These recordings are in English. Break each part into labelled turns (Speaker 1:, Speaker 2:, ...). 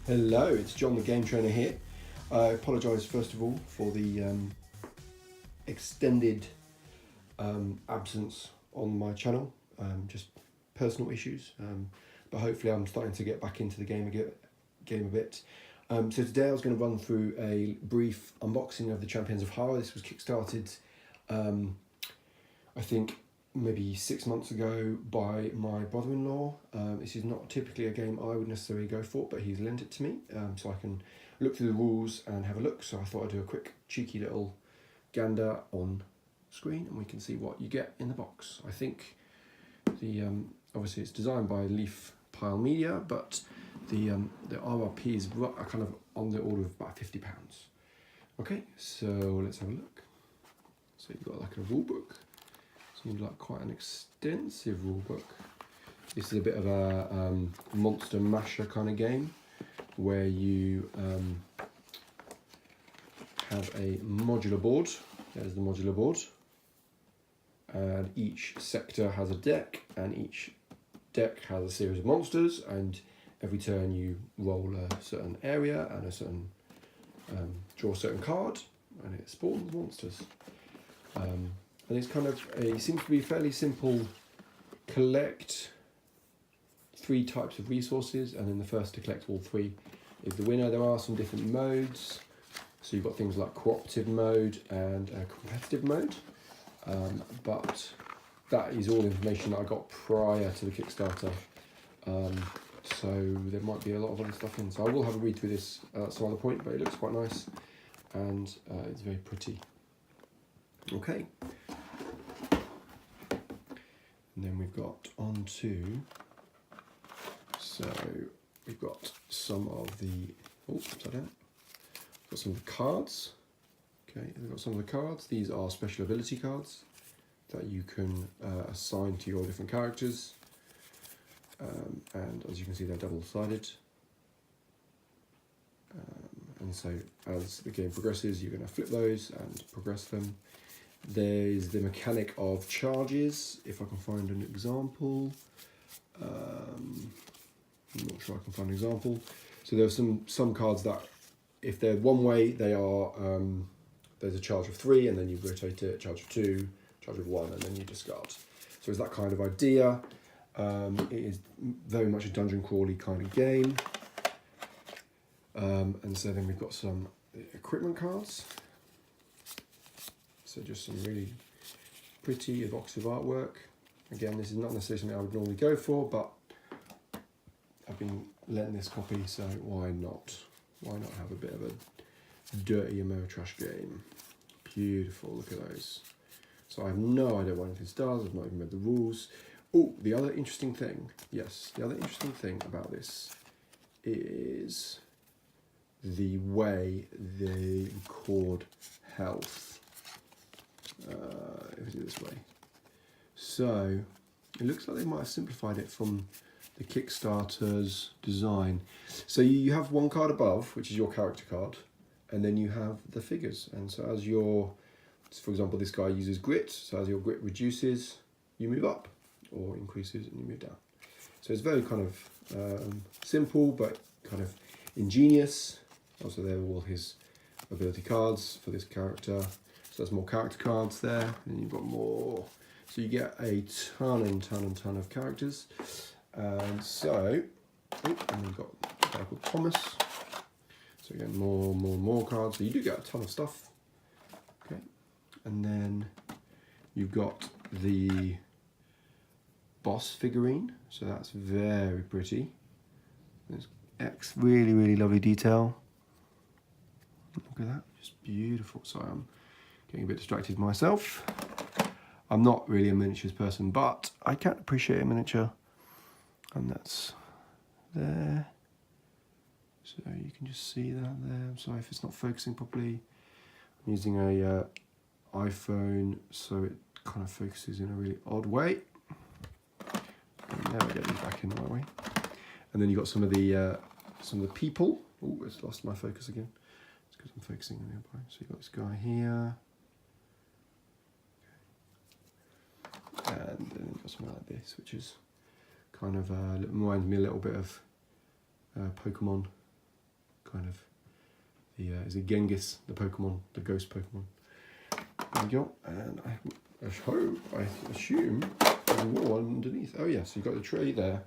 Speaker 1: Hello, it's John the Game Trainer here. I apologise first of all for the extended absence on my channel, just personal issues, but hopefully I'm starting to get back into the game a bit. So today I was going to run through a brief unboxing of the Champions of Hara. This was kickstarted I think maybe 6 months ago by my brother-in-law. This is not typically a game I would necessarily go for, but he's lent it to me so I can look through the rules and have a look. So I thought I'd do a quick cheeky little gander on screen and we can see what you get in the box. I think the obviously it's designed by Leaf Pile Media, but the RRPs are kind of on the order of about £50. Okay, so let's have a look. So you've got like a rule book. Seems like quite an extensive rule book. This is a bit of a monster masher kind of game where you have a modular board. There's the modular board. And each sector has a deck, and each deck has a series of monsters, and every turn you roll a certain area and a certain draw a certain card, and it spawns monsters. And it's kind of seems to be fairly simple. Collect 3 types of resources, and then the first to collect all 3 is the winner. There are some different modes, so you've got things like cooperative mode and competitive mode, but that is all information that I got prior to the Kickstarter, so there might be a lot of other stuff in, so I will have a read through this at some other point, but it looks quite nice and it's very pretty. Okay. And then we've got on to, so we've got some of the, upside down. Got some of the cards. Okay, we've got some of the cards. These are special ability cards that you can assign to your different characters. And as you can see, they're double-sided. And so as the game progresses, you're going to flip those and progress them. There's the mechanic of charges, if I can find an example. I'm not sure I can find an example. So there are some cards that, if they're one way, they are, there's a charge of 3, and then you rotate it, charge of 2, charge of 1, and then you discard. So it's that kind of idea. It is very much a dungeon crawly kind of game. And so then we've got some equipment cards. So just some really pretty evocative artwork. Again, this is not necessarily something I would normally go for, but I've been lent this copy, so why not? Why not have a bit of a dirty Ameritrash game? Beautiful, look at those. So I have no idea what anything does, I've not even read the rules. Oh, the other interesting thing, yes, the other interesting thing about this is the way they record health. If we do it this way. So it looks like they might have simplified it from the Kickstarter's design. So you have one card above, which is your character card, and then you have the figures. And so as your, for example, this guy uses grit, so as your grit reduces, you move up, or increases and you move down. So it's very kind of simple, but kind of ingenious. Also there are all his ability cards for this character. So there's more character cards there, and you've got more. So you get a ton of characters. And so, and we've got a guy called Thomas. So again, more cards. So you do get a ton of stuff. Okay, and then you've got the boss figurine. So that's very pretty. There's really lovely detail. Look at that, just beautiful. Sorry, I'm getting a bit distracted myself. I'm not really a miniatures person, but I can appreciate a miniature, and that's there. So you can just see that there. I'm sorry if it's not focusing properly. I'm using a iPhone, so it kind of focuses in a really odd way. And now I get these back in the right way. And then you've got some of the people. Oh, it's lost my focus again. It's because I'm focusing on the other way. So you've got this guy here. And then you've got something like this, which is kind of reminds me a little bit of Pokemon kind of the is it Genghis, the Pokemon, the ghost Pokemon. There you go. And I assume there's more underneath. Oh yeah, so you've got the tray there.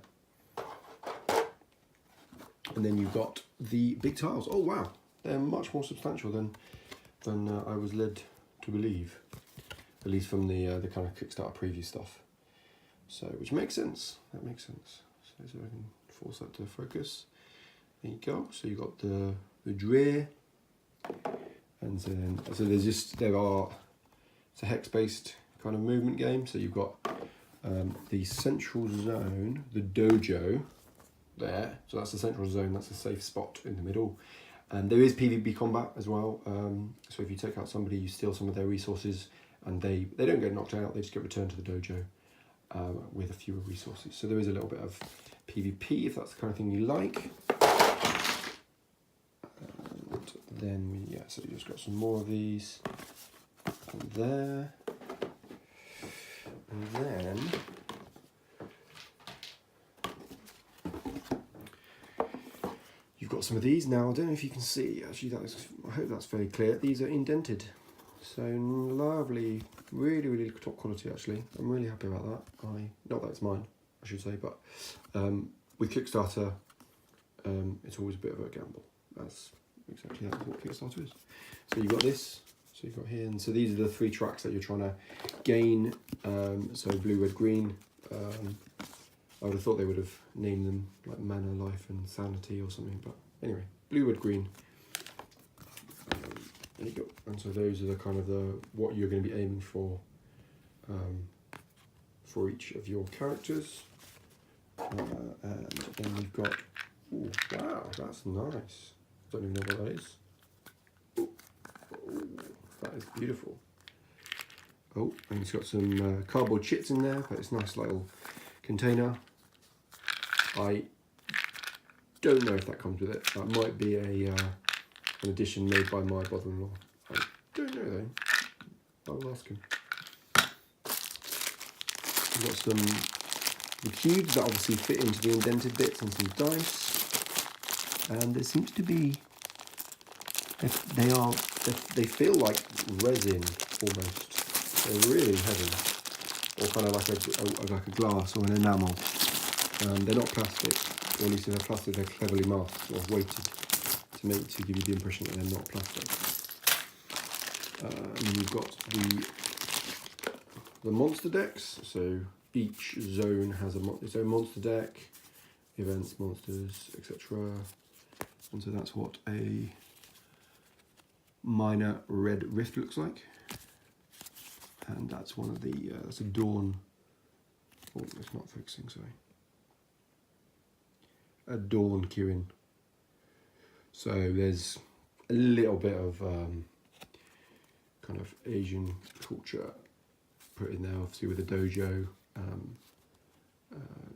Speaker 1: And then you've got the big tiles. Oh wow, they're much more substantial than I was led to believe, at least from the kind of Kickstarter preview stuff. So, which makes sense. That makes sense. So I can force that to focus. There you go. So you've got the Dre, and then it's a hex-based kind of movement game. So you've got the central zone, the dojo there. So that's the central zone. That's a safe spot in the middle. And there is PvP combat as well. So if you take out somebody, you steal some of their resources, and they don't get knocked out. They just get returned to the dojo with a fewer resources. So there is a little bit of PvP if that's the kind of thing you like. And then so you just got some more of these and there. And then you've got some of these now. I don't know if you can see. Actually, I hope that's very clear. These are indented. So lovely, really, really top quality actually. I'm really happy about that. Not that it's mine, I should say, but with Kickstarter, it's always a bit of a gamble. That's what Kickstarter is. So you've got this, so you've got here, and so these are the 3 tracks that you're trying to gain. So blue, red, green. I would have thought they would have named them like mana, life, and sanity or something, but anyway, blue, red, green. There you go. And so those are the kind of what you're going to be aiming for each of your characters. And then we've got, oh wow, that's nice. Don't even know what that is. Oh, that is beautiful. Oh, and it's got some cardboard chits in there, but it's a nice little container. I don't know if that comes with it. That might be an addition made by my brother-in-law. I don't know though. I will ask him. We've got the cubes that obviously fit into the indented bits, and some dice. And there seems to be, they feel like resin almost. They're really heavy, or kind of like a glass or an enamel. They're not plastic, or at least if they're plastic, they're cleverly masked or weighted to give you the impression that they're not plastic. And then you've got the monster decks. So each zone has its own monster deck, events, monsters, etc. And so that's what a minor red rift looks like. And that's one of the that's a dawn. Oh, it's not focusing. Sorry. A dawn Kirin. So there's a little bit of kind of Asian culture put in there, obviously with the dojo,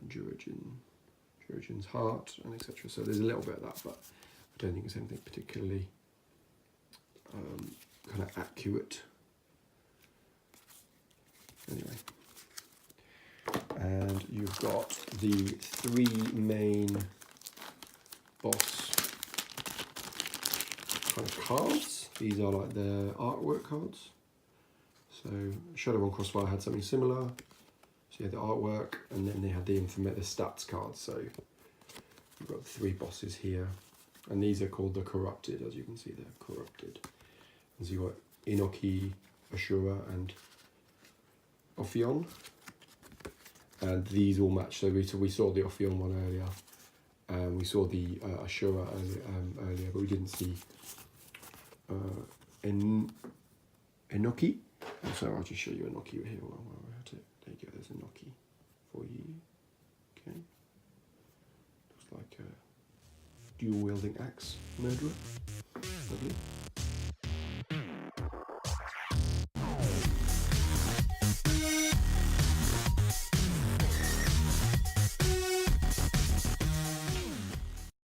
Speaker 1: Jurajin's heart, and etc. So there's a little bit of that, but I don't think it's anything particularly kind of accurate. Anyway, and you've got the 3 main boss kind of cards. These are like the artwork cards. So Shadow and Crossfire had something similar. So you had the artwork, and then they had the stats cards. So you've got 3 bosses here, and these are called the Corrupted. As you can see, they're Corrupted. And so you've got Inoki, Ashura, and Ophion. And these all match. So we saw the Ophion one earlier. We saw the Ashura earlier, but we didn't see Inoki. So I'll just show you Inoki here while we're at it. There you go, there's Inoki for you. Okay. Looks like a dual wielding axe murderer. Lovely.